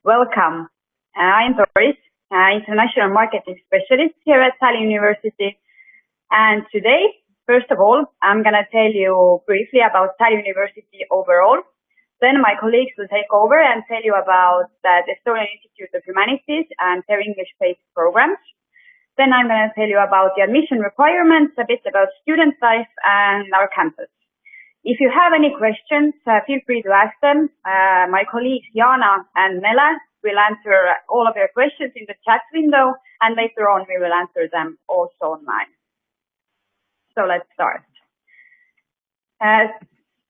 Welcome. I'm Doris, International Marketing Specialist here at Tallinn University. And today, first of all, I'm going to tell you briefly about Tallinn University overall. Then my colleagues will take over and tell you about the Estonian Institute of Humanities and their English-based programs. Then I'm going to tell you about the admission requirements, a bit about student life and our campus. If you have any questions, feel free to ask them. My colleagues Jana and Nele will answer all of your questions in the chat window, and later on we will answer them also online. So let's start.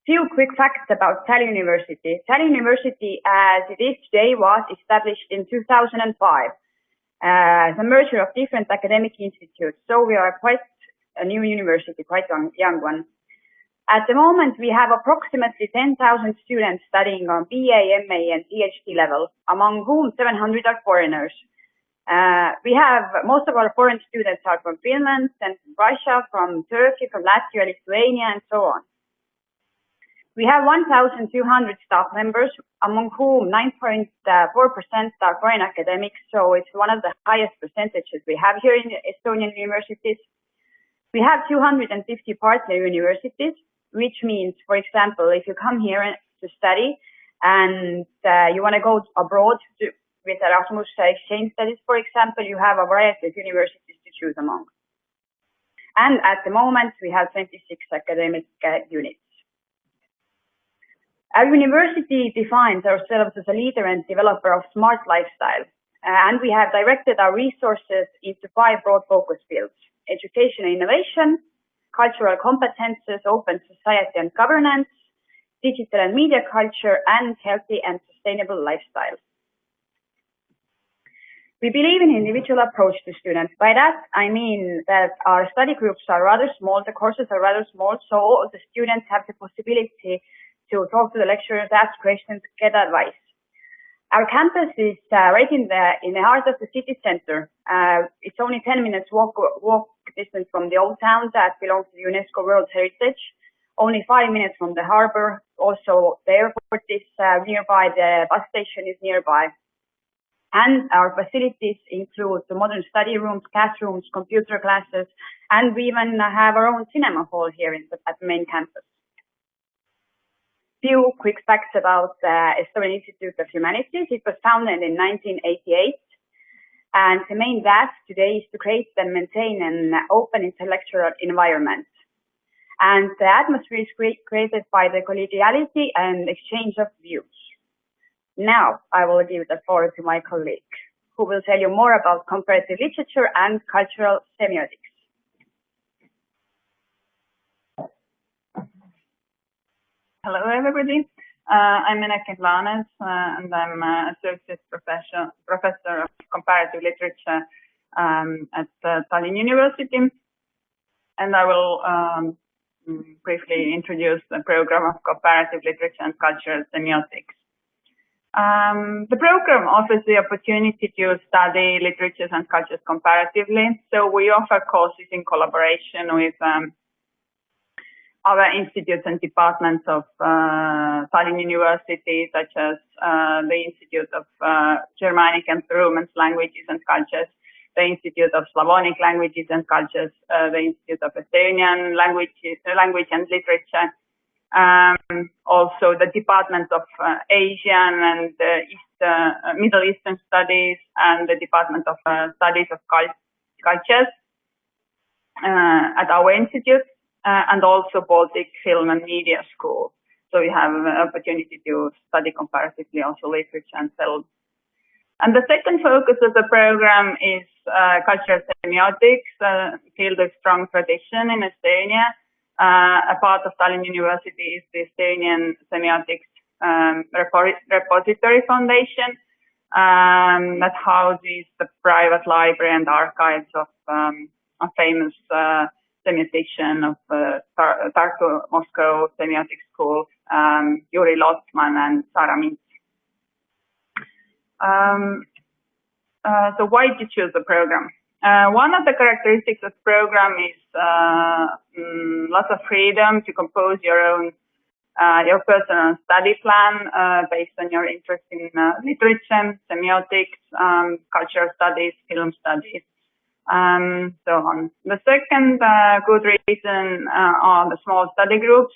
Few quick facts about Tallinn University. Tallinn University, as it is today, was established in 2005. The merger of different academic institutes. So we are quite a new university, quite a young one. At the moment, we have approximately 10,000 students studying on BA, MA, and PhD level, among whom 700 are foreigners. Most of our foreign students are from Finland and Russia, from Turkey, from Latvia, Lithuania, and so on. We have 1,200 staff members, among whom 9.4% are foreign academics, so it's one of the highest percentages we have here in Estonian universities. We have 250 partner universities, which means, for example, if you come here to study and you want to go abroad with Erasmus exchange studies, for example, you have a variety of universities to choose among. And at the moment, we have 26 academic units. Our university defines ourselves as a leader and developer of smart lifestyle, and we have directed our resources into 5 broad focus fields: education and innovation, cultural competences, open society and governance, digital and media culture, and healthy and sustainable lifestyle. We believe in individual approach to students. By that, I mean that our study groups are rather small, the courses are rather small, so the students have the possibility to talk to the lecturers, ask questions, get advice. Our campus is right in the heart of the city center. It's only 10 minutes walk distance from the old town that belongs to UNESCO World Heritage. Only 5 minutes from the harbor. Also, the airport is nearby. The bus station is nearby. And our facilities include the modern study rooms, classrooms, computer classes, and we even have our own cinema hall here at the main campus. Few quick facts about the Estonian Institute of Humanities. It was founded in 1988, and the main task today is to create and maintain an open intellectual environment. And the atmosphere is created by the collegiality and exchange of views. Now, I will give the floor to my colleague, who will tell you more about comparative literature and cultural semiotics. Hello, everybody. I'm Eneke Laanes, and I'm Associate Professor of Comparative Literature at Tallinn University. And I will briefly introduce the program of Comparative Literature and Cultural Semiotics. The program offers the opportunity to study literatures and cultures comparatively. So we offer courses in collaboration with other institutes and departments of Tallinn University, such as the Institute of Germanic and Romance Languages and Cultures, the Institute of Slavonic Languages and Cultures, the Institute of Estonian Language and Literature, also the Department of Asian and Middle Eastern Studies, and the Department of Studies of Cultures at our institute. And also Baltic Film and Media School. So we have an opportunity to study comparatively also literature and film. And the second focus of the program is cultural semiotics, a field of strong tradition in Estonia. A part of Tallinn University is the Estonian Semiotics Repository Foundation that houses the private library and archives of a famous semiotician of Tartu Moscow Semiotics School, Yuri Lotman and Sara Mints. So why did you choose the program? One of the characteristics of the program is lots of freedom to compose your own your personal study plan based on your interest in literature, semiotics, cultural studies, film studies, so on. The second good reason are the small study groups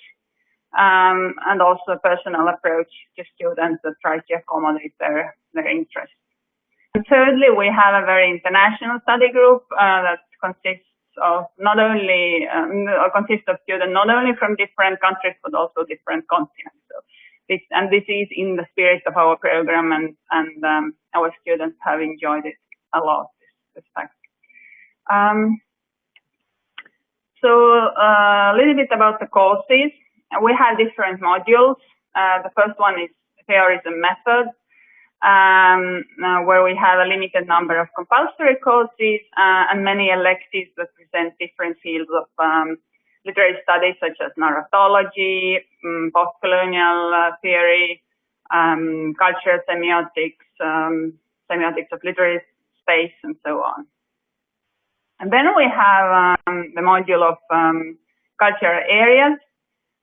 and also a personal approach to students that try to accommodate their interests. And thirdly, we have a very international study group that consists of students not only from different countries but also different continents. So this is in the spirit of our program, and our students have enjoyed it a lot. This fact. So a little bit about the courses. We have different modules. The first one is theories and methods, where we have a limited number of compulsory courses and many electives that present different fields of literary studies, such as narratology, post-colonial theory, cultural semiotics, semiotics of literary space, and so on. And then we have the module of cultural areas.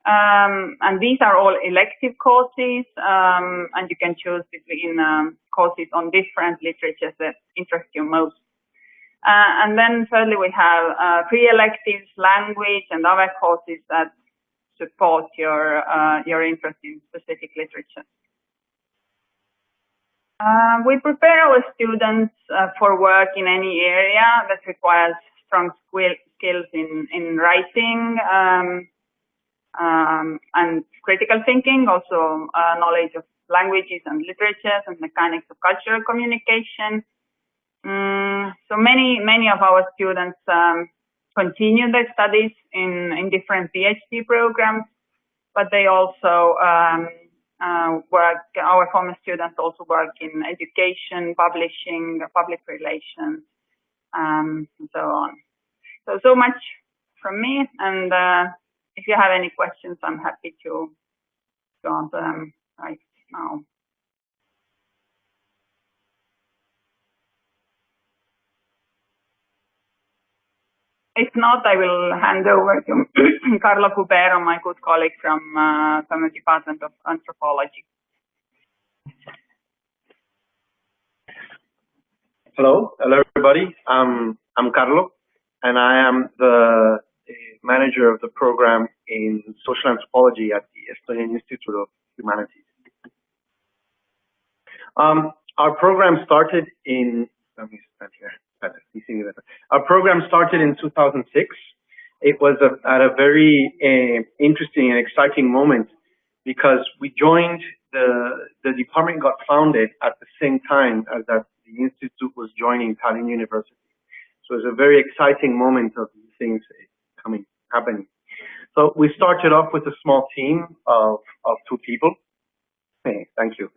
And these are all elective courses, and you can choose between courses on different literatures that interest you most. And then thirdly, we have pre-electives, language, and other courses that support your interest in specific literature. We prepare our students for work in any area that requires strong skills in writing, and critical thinking, also knowledge of languages and literatures and mechanics of cultural communication. So many of our students continue their studies in different PhD programs, but they also work. Our former students also work in education, publishing, public relations, and so on. So much from me, and if you have any questions, I'm happy to answer them right now. If not, I will hand over to Carlo Cubero, my good colleague from the Department of Anthropology. Hello everybody. I'm Carlo, and I am the manager of the program in social anthropology at the Tallinn Institute of Humanities. Our program started in, let me stand here. Our program started in 2006. It was at a very interesting and exciting moment because we joined, the department got founded at the same time as that the institute was joining Tallinn University. So it was a very exciting moment of these things happening. So we started off with a small team of 2 people. Hey, thank you.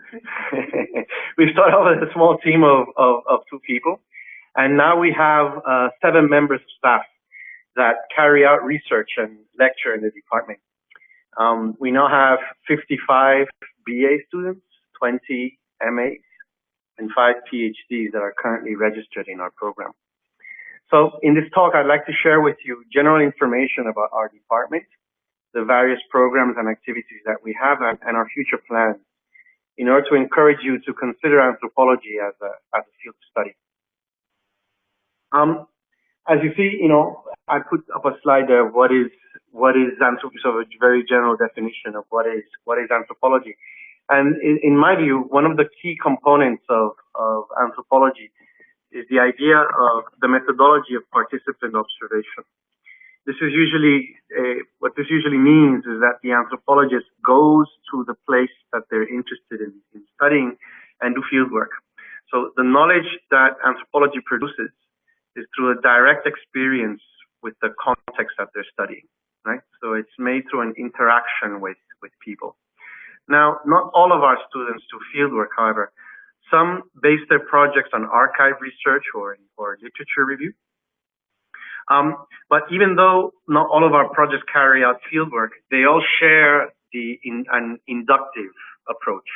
We started off with a small team of 2 people, and now we have 7 members of staff that carry out research and lecture in the department. We now have 55 BA students, 20 MAs, and 5 PhDs that are currently registered in our program. So in this talk, I'd like to share with you general information about our department, the various programs and activities that we have, and our future plans in order to encourage you to consider anthropology as a field of study. As you see, I put up a slide there. What is anthropology? So a very general definition of what is anthropology. And in my view, one of the key components of anthropology is the idea of the methodology of participant observation. This is usually, what this usually means is that the anthropologist goes to the place that they're interested in studying and do field work. So the knowledge that anthropology produces is through a direct experience with the context that they're studying, right? So it's made through an interaction with people. Now, not all of our students do field work, however. Some base their projects on archive research or literature review. But even though not all of our projects carry out fieldwork, they all share an inductive approach.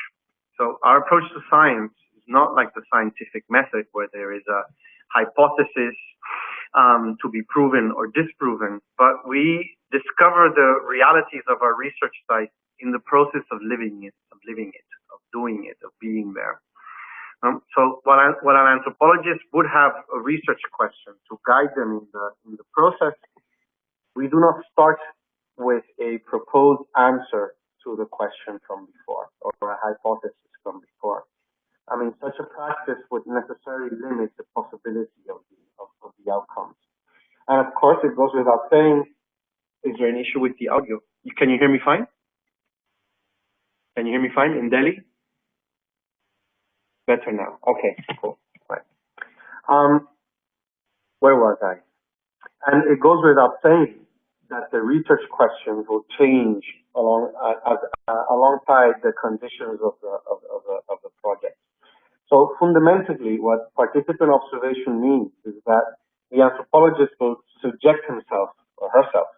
So our approach to science is not like the scientific method where there is a hypothesis to be proven or disproven, but we discover the realities of our research site in the process of living it, of doing it, of being there. So while an anthropologist would have a research question to guide them in the process, we do not start with a proposed answer to the question from before or a hypothesis from before. I mean, such a practice would necessarily limit the possibility of the outcomes. And of course, it goes without saying, is there an issue with the audio? Can you hear me fine? Can you hear me fine in Delhi? Better now. Okay, cool. Right. Where was I? And it goes without saying that the research questions will change alongside the conditions of the project. So fundamentally, what participant observation means is that the anthropologist will subject himself or herself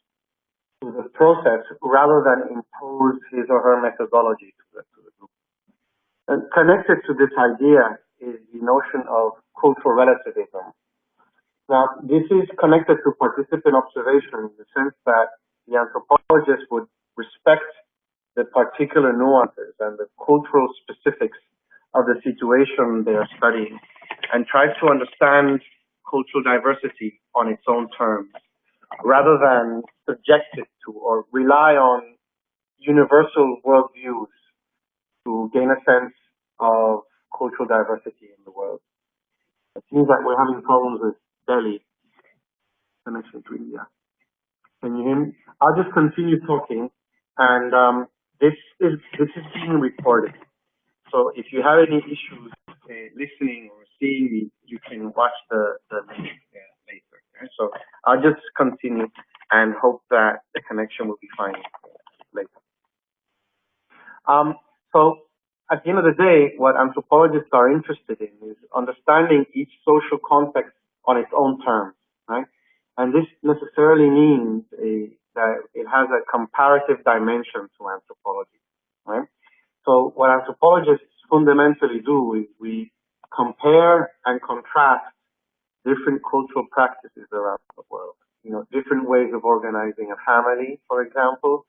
to the process rather than impose his or her methodology to the group. And connected to this idea is the notion of cultural relativism. Now, this is connected to participant observation in the sense that the anthropologist would respect the particular nuances and the cultural specifics of the situation they are studying and try to understand cultural diversity on its own terms, rather than subject it to or rely on universal worldviews to gain a sense of cultural diversity in the world. It seems like we're having problems with Delhi connection to India. Can you hear me? I'll just continue talking, and this is being recorded. So if you have any issues listening or seeing me, you can watch the link later. Okay? So I'll just continue and hope that the connection will be fine later. So at the end of the day, what anthropologists are interested in is understanding each social context on its own terms, right? And this necessarily means that it has a comparative dimension to anthropology, right? So what anthropologists fundamentally do is we compare and contrast different cultural practices around the world. You know, different ways of organizing a family, for example,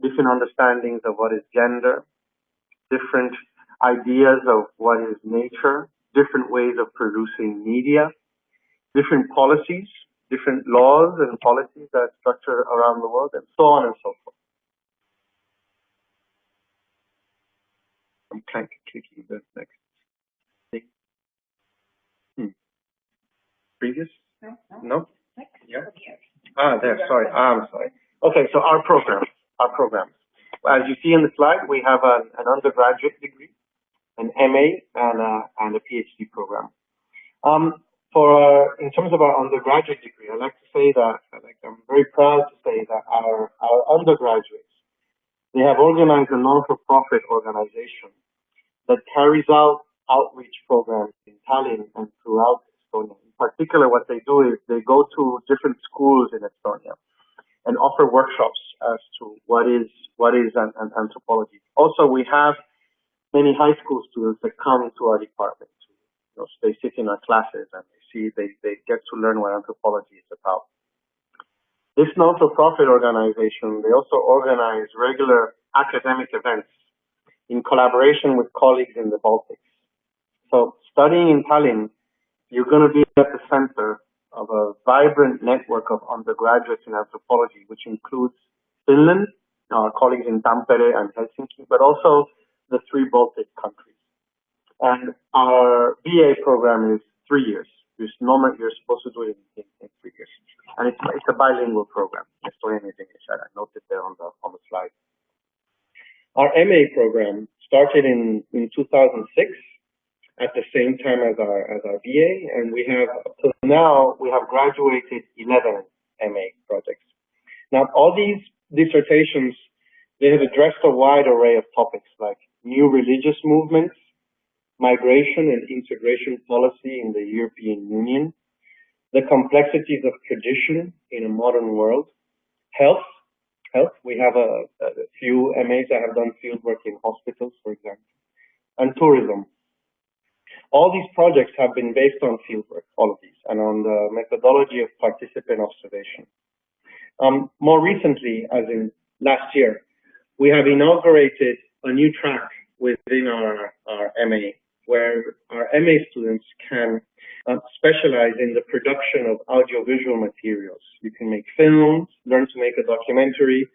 different understandings of what is gender, different ideas of what is nature, different ways of producing media, different policies, different laws and policies that are structured around the world, and so on and so forth. I'm clicking the next thing. Previous? No? Yeah. There. Sorry. I'm sorry. Okay. So our programs. As you see in the slide, we have an undergraduate degree, an MA, and a PhD program. In terms of our undergraduate degree, I'd like to say that I'm very proud to say that our undergraduates, they have organized a non-for-profit organization that carries out outreach programs in Tallinn and throughout Estonia. In particular, what they do is they go to different schools in Estonia and offer workshops as to what is an anthropology. Also, we have many high school students that come to our department. You know, they sit in our classes and they get to learn what anthropology is about. This non-for-profit organization, they also organize regular academic events in collaboration with colleagues in the Baltics. So studying in Tallinn, you're going to be at the center of a vibrant network of undergraduates in anthropology, which includes Finland, our colleagues in Tampere and Helsinki, but also the 3 Baltic countries. And our BA program is 3 years. Normally, you're supposed to do it in 3 years. And it's a bilingual program, Estonian and English. I noted there on the slide. Our MA program started in 2006 at the same time as our BA, and we have up to now we have graduated 11 MA projects. Now, all these dissertations, they have addressed a wide array of topics like new religious movements, migration and integration policy in the European Union, the complexities of tradition in a modern world, health. We have a few MAs that have done fieldwork in hospitals, for example, and tourism. All these projects have been based on fieldwork, all of these, and on the methodology of participant observation. More recently, as in last year, we have inaugurated a new track within our MA, where our MA students can specialize in the production of audiovisual materials. You can make films, learn to make a documentary,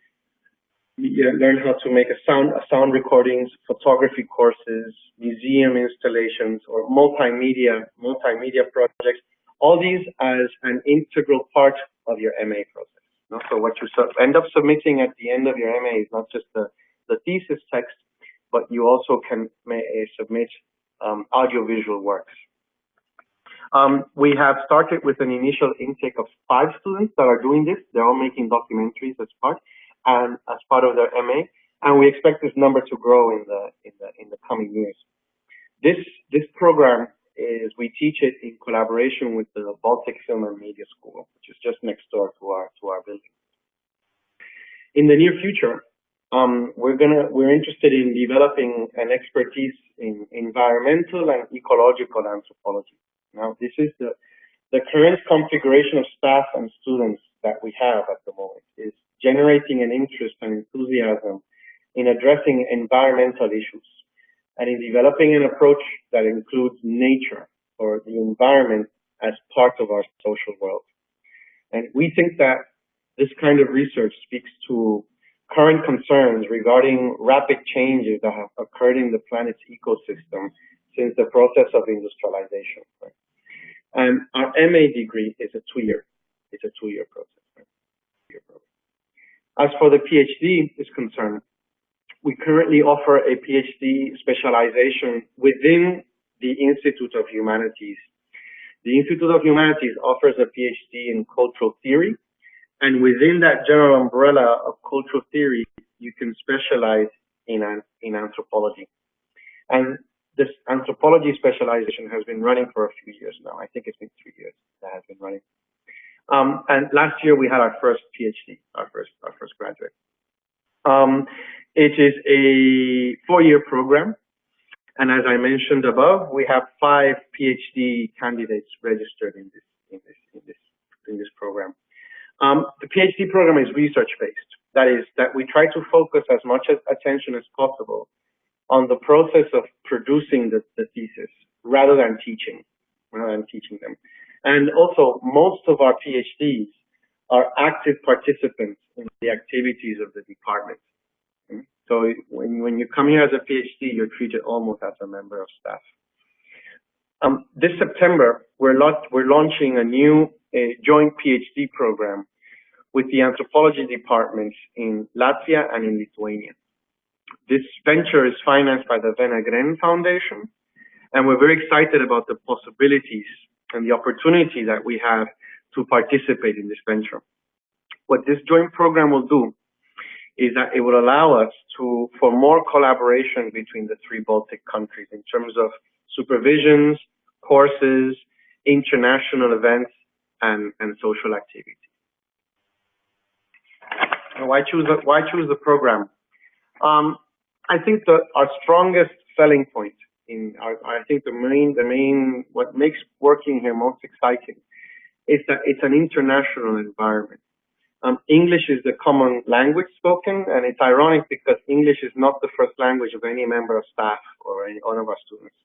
learn how to make sound recordings, photography courses, museum installations, or multimedia projects. All these as an integral part of your MA process. So what you end up submitting at the end of your MA is not just the thesis text, but you also can submit audiovisual works. We have started with an initial intake of 5 students that are doing this. They're all making documentaries as part of their MA, and we expect this number to grow in the coming years. This program we teach it in collaboration with the Baltic Film and Media School, which is just next door to our building. In the near future, we're interested in developing an expertise in environmental and ecological anthropology. Now, this is the current configuration of staff and students that we have at the moment is generating an interest and enthusiasm in addressing environmental issues and in developing an approach that includes nature or the environment as part of our social world. And we think that this kind of research speaks to current concerns regarding rapid changes that have occurred in the planet's ecosystem since the process of industrialization. Right? And our MA degree is a 2-year. It's a 2-year process. Right? As for the PhD is concerned, we currently offer a PhD specialization within the Institute of Humanities. The Institute of Humanities offers a PhD in cultural theory, and within that general umbrella of cultural theory, you can specialize in anthropology. And this anthropology specialization has been running for a few years now. I think it's been 3 years that has been running. And last year we had our first PhD, our first graduate. It is a 4-year program, and as I mentioned above, we have 5 PhD candidates registered in this program. The PhD program is research-based. That is, that we try to focus as much attention as possible on the process of producing the thesis rather than teaching them. And also, most of our PhDs are active participants in the activities of the department. So when you come here as a PhD, you're treated almost as a member of staff. This September, we're launching a new joint PhD program with the anthropology departments in Latvia and in Lithuania. This venture is financed by the Venegren Foundation, and we're very excited about the possibilities and the opportunity that we have to participate in this venture. What this joint program will do is that it will allow us for more collaboration between the 3 Baltic countries in terms of supervisions, courses, international events, and social activities. And why choose the program? I think our strongest selling point I think the main what makes working here most exciting is that it's an international environment. English is the common language spoken, and it's ironic because English is not the first language of any member of staff or any one of our students.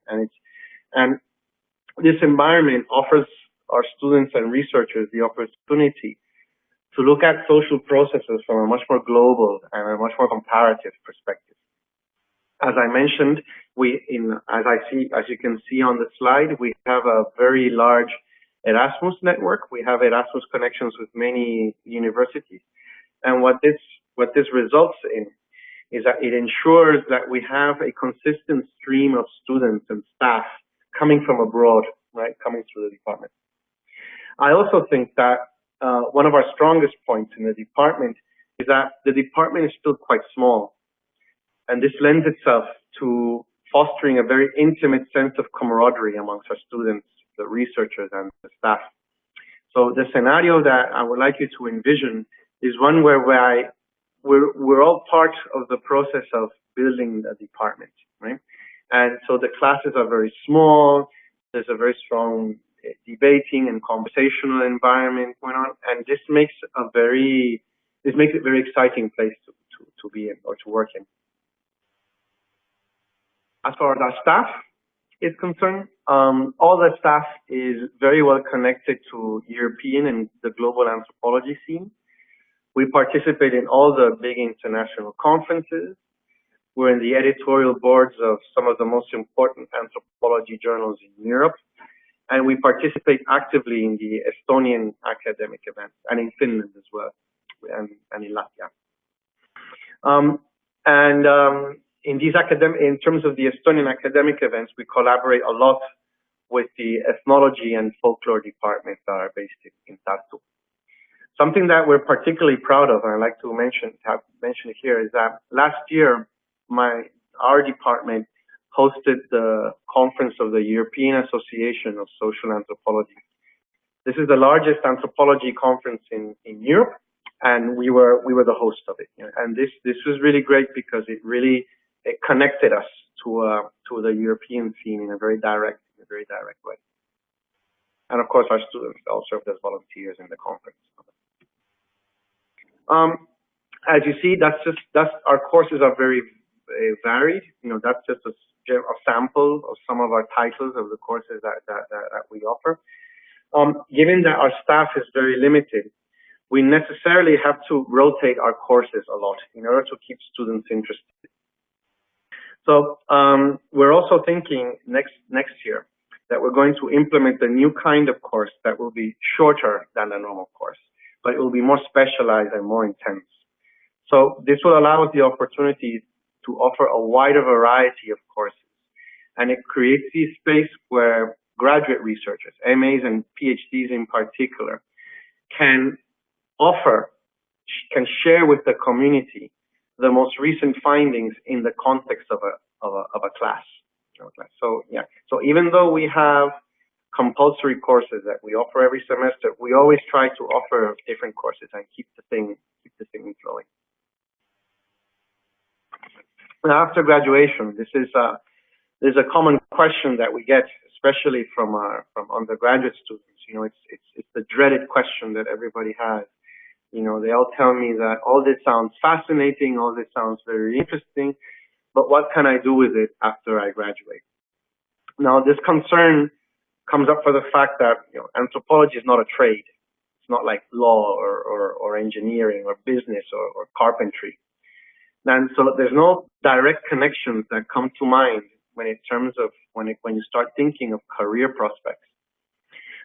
And this environment offers our students and researchers the opportunity to look at social processes from a much more global and a much more comparative perspective. As I mentioned, as you can see on the slide, we have a very large Erasmus network. We have Erasmus connections with many universities. And what this results in is that it ensures that we have a consistent stream of students and staff coming from abroad, right, coming through the department. I also think that one of our strongest points in the department is that the department is still quite small. And this lends itself to fostering a very intimate sense of camaraderie amongst our students, the researchers, and the staff. So the scenario that I would like you to envision is one where we're all part of the process of building the department, right? And so the classes are very small. There's a very strong debating and conversational environment going on, and this makes it a very exciting place to to be in or to work in. As far as our staff is concerned, all the staff is very well connected to European and the global anthropology scene. We participate in all the big international conferences. We're in the editorial boards of some of the most important anthropology journals in Europe. And we participate actively in the Estonian academic events and in Finland as well, and in Latvia. In these in terms of the Estonian academic events, we collaborate a lot with the ethnology and folklore departments that are based in Tartu. Something that we're particularly proud of, and I'd like to mention it here, is that last year, our department hosted the conference of the European Association of Social Anthropology. This is the largest anthropology conference in Europe, and we were the host of it. And this was really great because it connected us to the European scene in a very direct way. And of course, our students all served as volunteers in the conference. As you see, our courses are very varied. That's just a sample of some of our titles of the courses that we offer. Given that our staff is very limited, we necessarily have to rotate our courses a lot in order to keep students interested. So we're also thinking next year that we're going to implement a new kind of course that will be shorter than the normal course, but it will be more specialized and more intense. So this will allow us the opportunity to offer a wider variety of courses. And it creates this space where graduate researchers, MAs and PhDs in particular, can share with the community the most recent findings in the context of a class. So yeah. So even though we have compulsory courses that we offer every semester, we always try to offer different courses and keep the thing flowing. Now, after graduation, there's a common question that we get, especially from undergraduate students. It's the dreaded question that everybody has. They all tell me that all this sounds fascinating, all this sounds very interesting, but what can I do with it after I graduate? Now, this concern comes up for the fact that anthropology is not a trade. It's not like law or engineering or business or carpentry. And so there's no direct connections that come to mind when you start thinking of career prospects.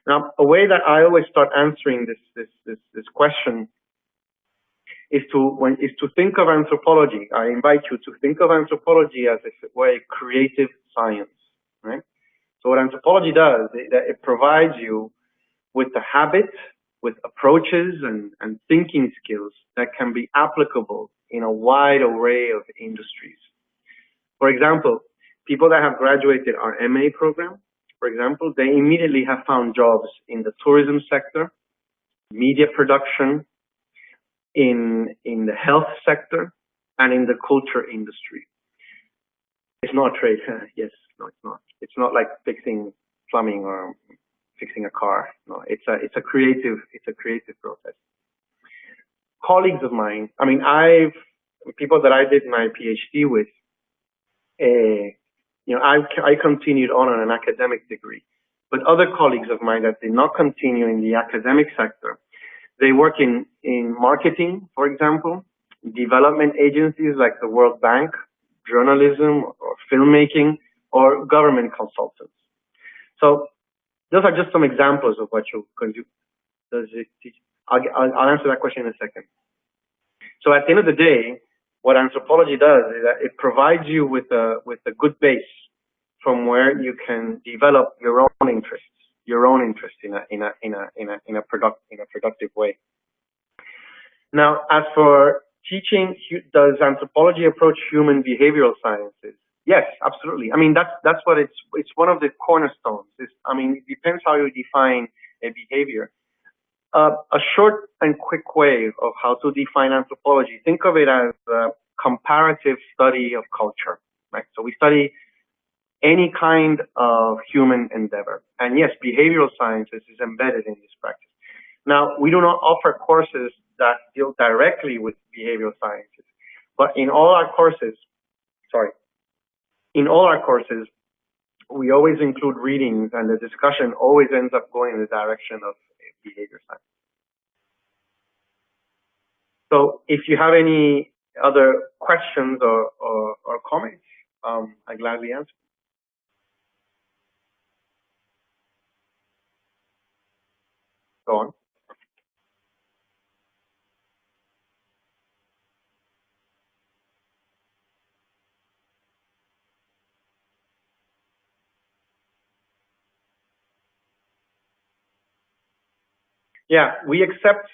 Now, a way that I always start answering this question is to think of anthropology. I invite you to think of anthropology as if it were a creative science, right? So what anthropology does is that it provides you with the habits, with approaches and thinking skills that can be applicable in a wide array of industries. For example, people that have graduated our MA program, for example, they immediately have found jobs in the tourism sector, media production, in the health sector, and in the culture industry. It's not a trade. Yes, no, it's not. It's not like fixing plumbing or fixing a car. No, it's a creative process. Colleagues of mine, people that I did my PhD with, I continued on an academic degree, but other colleagues of mine that did not continue in the academic sector, they work in marketing, for example, development agencies like the World Bank, journalism or filmmaking, or government consultants. So those are just some examples of what you can do. I'll answer that question in a second. So at the end of the day, what anthropology does is that it provides you with a good base from where you can develop your own interest in a productive way. Now, as for teaching, does anthropology approach human behavioral sciences? Yes, absolutely. That's what it's one of the cornerstones. It depends how you define a behavior. A short and quick way of how to define anthropology, think of it as a comparative study of culture, right? So we study any kind of human endeavor. And yes, behavioral sciences is embedded in this practice. Now, we do not offer courses that deal directly with behavioral sciences, But in all our courses, we always include readings, and the discussion always ends up going in the direction of behavior science. So if you have any other questions or comments, I gladly answer. Go on. Yeah, we accept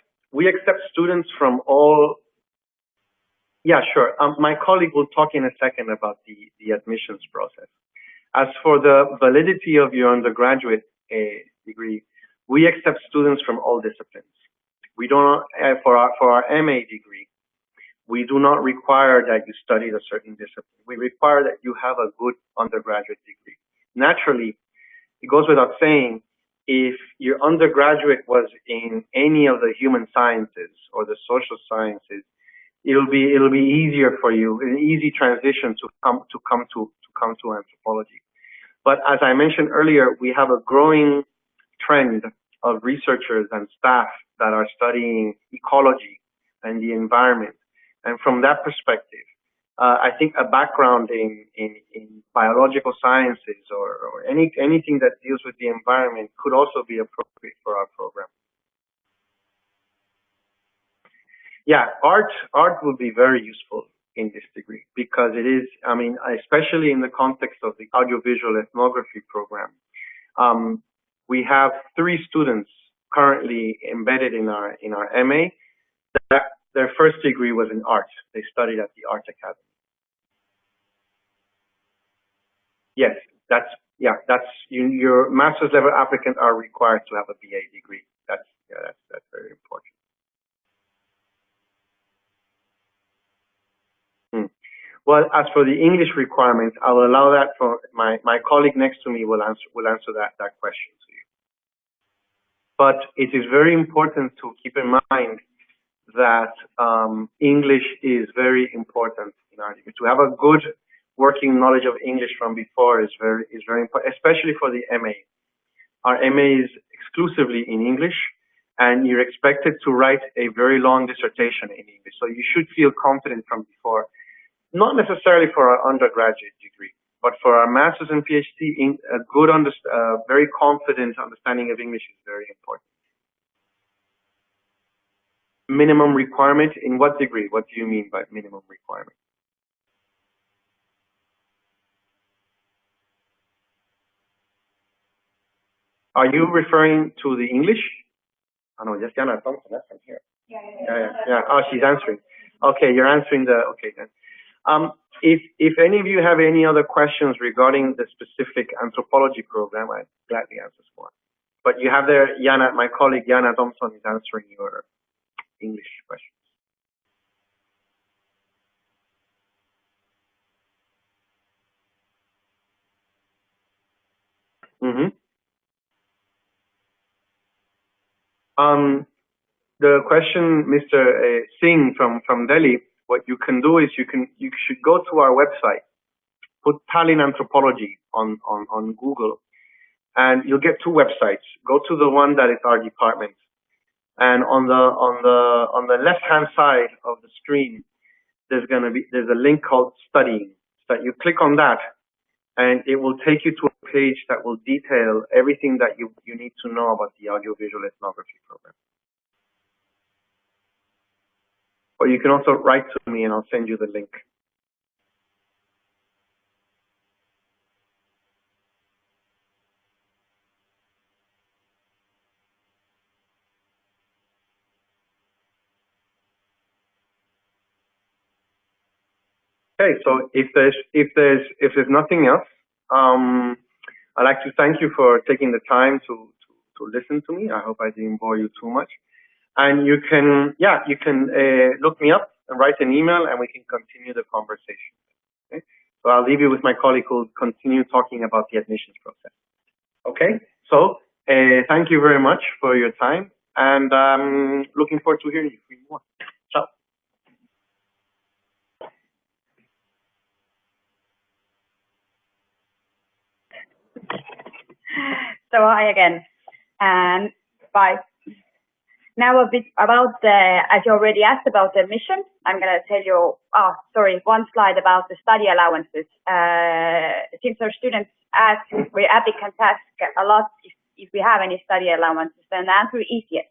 students from all. Yeah, sure. My colleague will talk in a second about the admissions process. As for the validity of your undergraduate degree, we accept students from all disciplines. We don't for our MA degree, we do not require that you studied a certain discipline. We require that you have a good undergraduate degree. Naturally, it goes without saying, if your undergraduate was in any of the human sciences or the social sciences, it'll be easier for you, an easy transition to come to anthropology. But as I mentioned earlier, we have a growing trend of researchers and staff that are studying ecology and the environment. And from that perspective, I think a background in biological sciences or anything that deals with the environment could also be appropriate for our program. Yeah, art would be very useful in this degree because it is, I mean, especially in the context of the audiovisual ethnography program. We have 3 students currently embedded in our MA. Their first degree was in art. They studied at the Art Academy. Yes, that's your master's level applicants are required to have a BA degree. That's very important. Well, as for the English requirements, I will allow that for my colleague next to me will answer that question to you. But it is very important to keep in mind that English is very important in our degree. To have a good working knowledge of English from before is very important, especially for the MA. Our MA is exclusively in English, and you're expected to write a very long dissertation in English. So you should feel confident from before. Not necessarily for our undergraduate degree, but for our master's and PhD, a good, very confident understanding of English is very important. Minimum requirement in what degree? What do you mean by minimum requirement? Are you referring to the English? Oh no, just Jana Thompson, that's from here. Yeah. Oh, she's answering. Okay, you're answering okay then. If any of you have any other questions regarding the specific anthropology program, I'd gladly answer one. But you have there, Jana, my colleague Jana Thompson is answering your English questions. The question, Mr. Singh from Delhi, what you can do is you should go to our website, put Tallinn Anthropology on Google, and you'll get 2 websites. Go to the one that is our department, and on the left-hand side of the screen, there's a link called Studying. So you click on that, and it will take you to a page that will detail everything that you need to know about the audiovisual ethnography program. Or you can also write to me and I'll send you the link. Okay, so if there's nothing else, I'd like to thank you for taking the time to listen to me. I hope I didn't bore you too much. And you can look me up and write an email, and we can continue the conversation. Okay? So I'll leave you with my colleague who will continue talking about the admissions process. Okay? So thank you very much for your time, and looking forward to hearing you more. Ciao. So hi again. And bye. Now a bit about as you already asked about the admission, I'm going to tell you, one slide about the study allowances. Since our students ask, applicants ask a lot if we have any study allowances, then the answer is yes.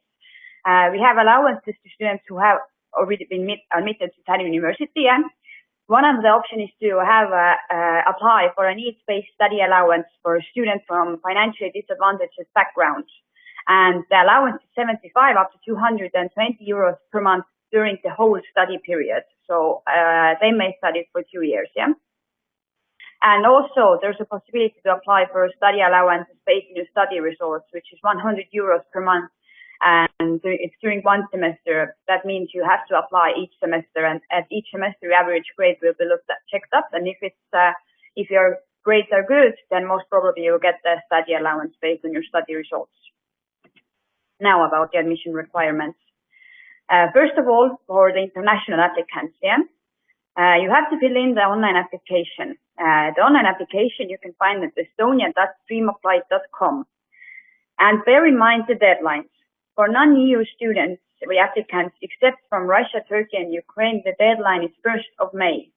We have allowances to students who have already been admitted to Tallinn University, and one of the options is to have apply for a needs-based study allowance for students from financially disadvantaged backgrounds. And the allowance is 75 up to 220 euros per month during the whole study period. So they may study for 2 years, yeah? And also there's a possibility to apply for a study allowance based on your study results, which is 100 euros per month. And it's during one semester. That means you have to apply each semester, and at each semester your average grade will be checked up. And if your grades are good, then most probably you'll get the study allowance based on your study results. Now about the admission requirements. First of all, for the international applicants, you have to fill in the online application. The online application you can find at estonia.streamapply.com. And bear in mind the deadlines. For non-EU students, applicants, except from Russia, Turkey, and Ukraine, the deadline is 1st of May.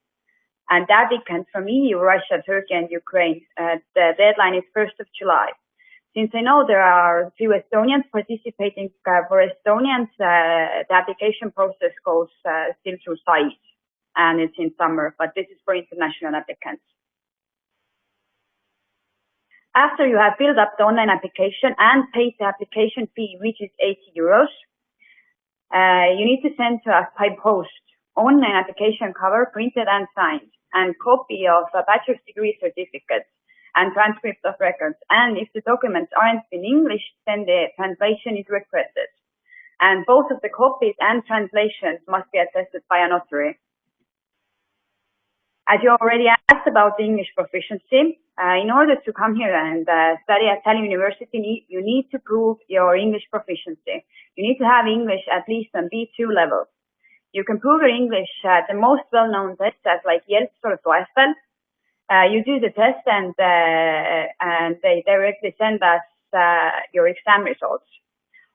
And applicants from EU, Russia, Turkey, and Ukraine, the deadline is 1st of July. Since I know there are few Estonians participating, for Estonians, the application process goes still through site, and it's in summer, but this is for international applicants. After you have filled up the online application and paid the application fee, which is 80 euros, you need to send to us by post online application cover printed and signed, and copy of a bachelor's degree certificate and transcript of records. And if the documents aren't in English, then the translation is requested. And both of the copies and translations must be attested by a notary. As you already asked about the English proficiency, in order to come here and study at Tallinn University, you need to prove your English proficiency. You need to have English at least on B2 level. You can prove your English at the most well-known tests as like IELTS or TOEFL. You do the test and they directly send us your exam results.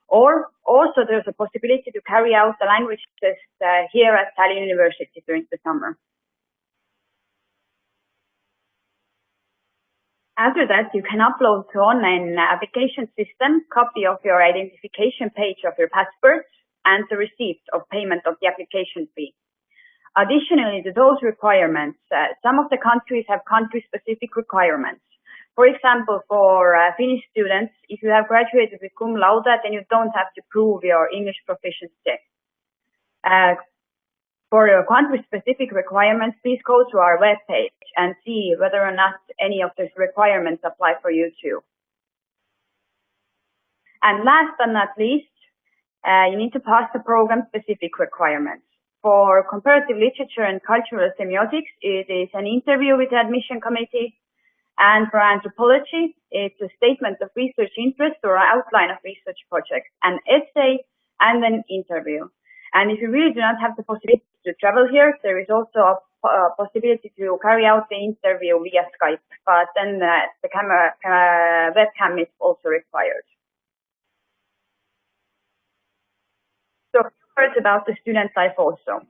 Or also there's a possibility to carry out the language test here at Tallinn University during the summer. After that, you can upload to online application system copy of your identification page of your passport and the receipt of payment of the application fee. Additionally, to those requirements, some of the countries have country-specific requirements. For example, for Finnish students, if you have graduated with cum laude, then you don't have to prove your English proficiency. For your country-specific requirements, please go to our webpage and see whether or not any of those requirements apply for you too. And last but not least, you need to pass the program-specific requirements. For comparative literature and cultural semiotics, it is an interview with the admission committee. And for anthropology, it's a statement of research interest or outline of research project, an essay, and an interview. And if you really do not have the possibility to travel here, there is also a possibility to carry out the interview via Skype, but then the webcam is also required. So a few words about the student life also.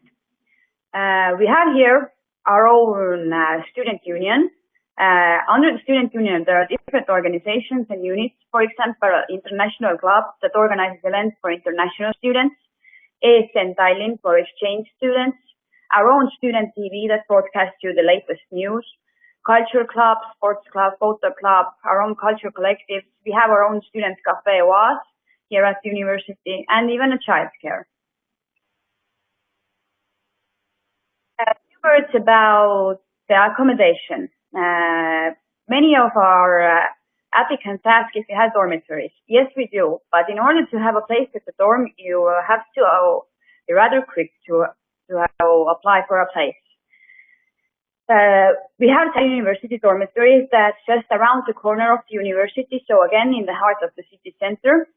We have here our own student union. Under the student union, there are different organizations and units. For example, international club that organizes events for international students, ESN Tallinn for exchange students, our own student TV that broadcasts you the latest news, culture club, sports club, photo club, our own culture collectives. We have our own student cafe OAS here at the university, and even a childcare. A few words about the accommodation. Many of our applicants ask if we have dormitories. Yes, we do. But in order to have a place at the dorm, you have to be rather quick to apply for a place. We have Tallinn University dormitories that's just around the corner of the university. So again, in the heart of the city center.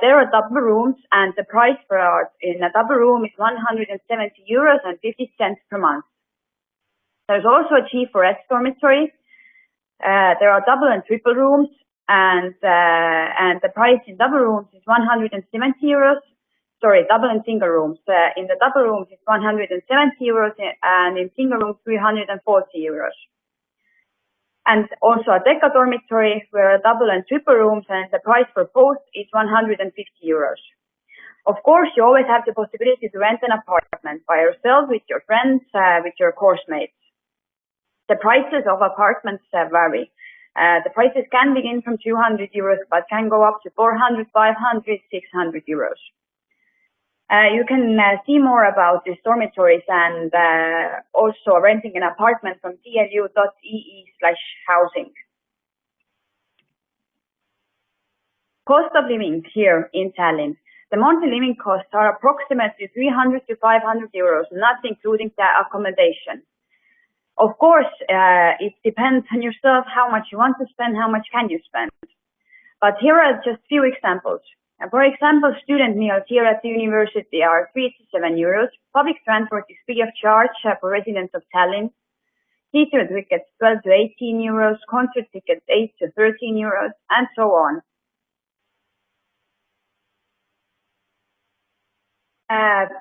There are double rooms, and the price for in a double room is 170 euros and 50 cents per month. There's also a G4S dormitory. There are double and triple rooms, and the price in double rooms is 170 euros. Sorry, double and single rooms. In the double rooms it's 170 euros, and in single rooms 340 euros. And also a Deca dormitory where double and triple rooms, and the price for both is 150 euros. Of course, you always have the possibility to rent an apartment by yourself, with your friends, with your course mates. The prices of apartments vary. The prices can begin from 200 euros, but can go up to 400, 500, 600 euros. You can see more about these dormitories and also renting an apartment from tlu.ee/housing. Cost of living here in Tallinn. The monthly living costs are approximately 300 to 500 euros, not including the accommodation. Of course, it depends on yourself how much you want to spend, how much can you spend. But here are just few examples. For example, student meals here at the university are 3 to 7 euros. Public transport is free of charge for residents of Tallinn. Theatre tickets 12 to 18 euros, concert tickets 8 to 13 euros, and so on.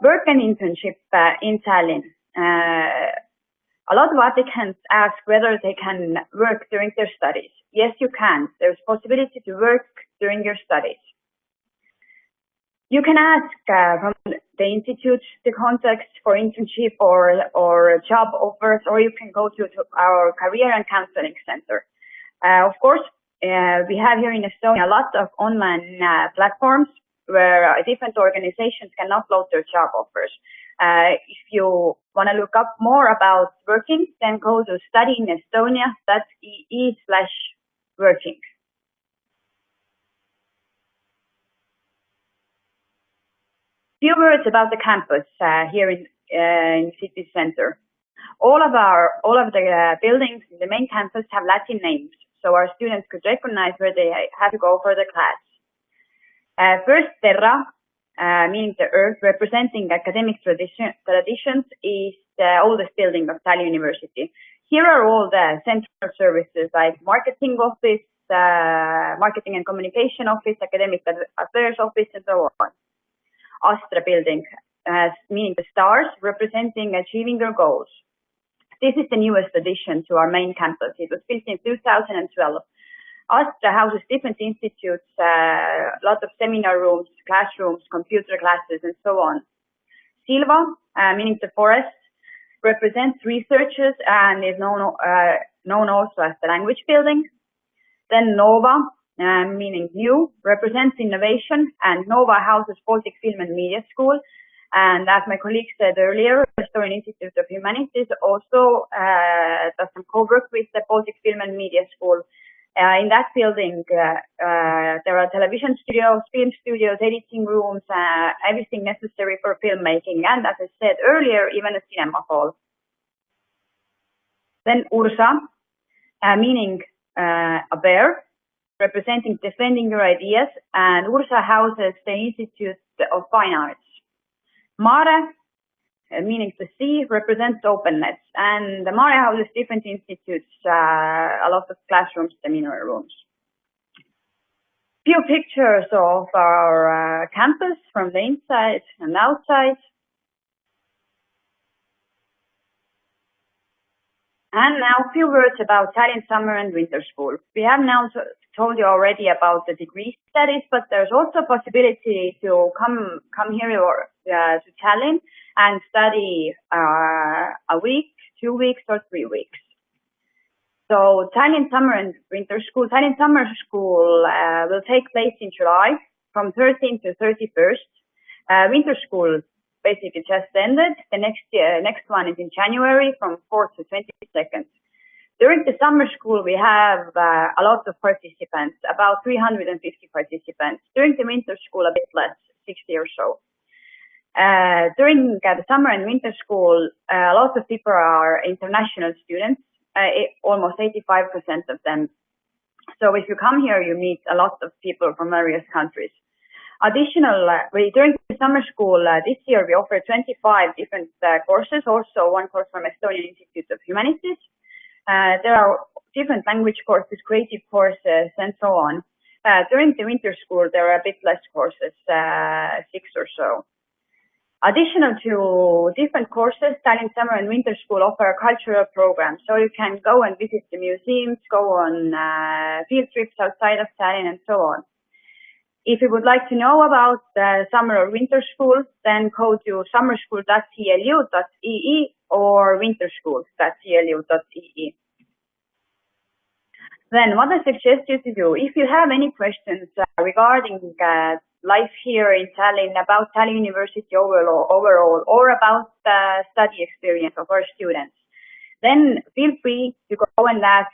Work and internship in Tallinn. A lot of applicants ask whether they can work during their studies. Yes, you can. There's possibility to work during your studies. You can ask from the institute the context for internship or job offers, or you can go to our career and counseling center. Of course, we have here in Estonia a lot of online platforms where different organizations can upload their job offers. If you want to look up more about working, then go to studyinestonia.ee/working. Few words about the campus here in city center. All of the buildings in the main campus have Latin names, so our students could recognize where they have to go for the class. First, Terra, meaning the earth, representing academic traditions, is the oldest building of Tallinn University. Here are all the central services like marketing office, marketing and communication office, academic affairs office, and so on. Astra building, meaning the stars, representing achieving their goals. This is the newest addition to our main campus. It was built in 2012. Astra houses different institutes, a lot of seminar rooms, classrooms, computer classes, and so on. Silva, meaning the forest, represents researchers and is known also as the language building. Then Nova, meaning new, represents innovation, and Nova houses Baltic Film and Media School. And as my colleague said earlier, the Estonian Institute of Humanities also does some co-work with the Baltic Film and Media School. In that building, there are television studios, film studios, editing rooms, everything necessary for filmmaking, and as I said earlier, even a cinema hall. Then Ursa, meaning a bear, representing defending your ideas, and Ursa houses the Institute of Fine Arts. Mare, meaning the sea, represents openness, and the Mare houses different institutes, a lot of classrooms, seminar rooms. Few pictures of our campus from the inside and outside. And now a few words about Tallinn Summer and Winter School. We have now told you already about the degree studies, but there's also a possibility to come here to Tallinn and study a week, 2 weeks, or 3 weeks. So Tallinn Summer and Winter School. Tallinn Summer School will take place in July from 13th to 31st. Winter School basically just ended. The next one is in January from 4th to 22nd. During the summer school, we have a lot of participants, about 350 participants. During the winter school, a bit less, 60 or so. During the summer and winter school, a lot of people are international students, almost 85% of them. So if you come here, you meet a lot of people from various countries. During the summer school this year, we offer 25 different courses, also one course from Estonian Institute of Humanities. There are different language courses, creative courses, and so on. During the winter school, there are a bit less courses, 6 or so. Additional to different courses, Tallinn Summer and Winter School offer cultural programs, so you can go and visit the museums, go on field trips outside of Tallinn, and so on. If you would like to know about summer or winter school, then go to summerschool.tlu.ee or winterschool.tlu.ee. Then what I suggest you to do, if you have any questions regarding life here in Tallinn, about Tallinn University overall, or about the study experience of our students, then feel free to go and ask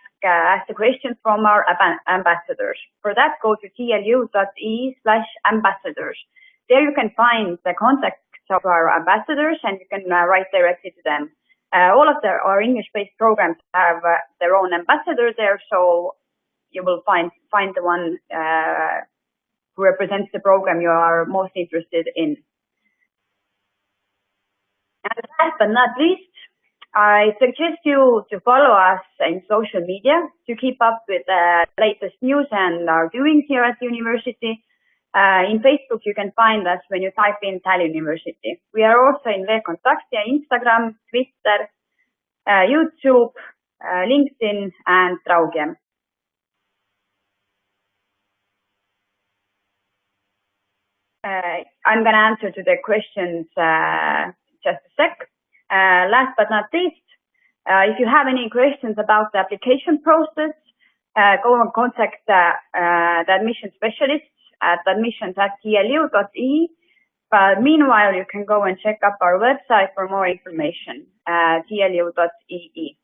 the questions from our ambassadors. For that, go to tlu.ee/ambassadors. There you can find the contacts of our ambassadors, and you can write directly to them. All of our English-based programs have their own ambassador there, so you will find the one who represents the program you are most interested in. And last but not least, I suggest you to follow us in social media to keep up with the latest news and our doings here at the university. In Facebook, you can find us when you type in Tallinn University. We are also in Veekontakt, Instagram, Twitter, YouTube, LinkedIn, and Traugem. I'm going to answer to the questions just a sec. Last but not least, if you have any questions about the application process, go and contact the admission specialists at admissions@tlu.ee. But meanwhile, you can go and check up our website for more information, tlu.ee.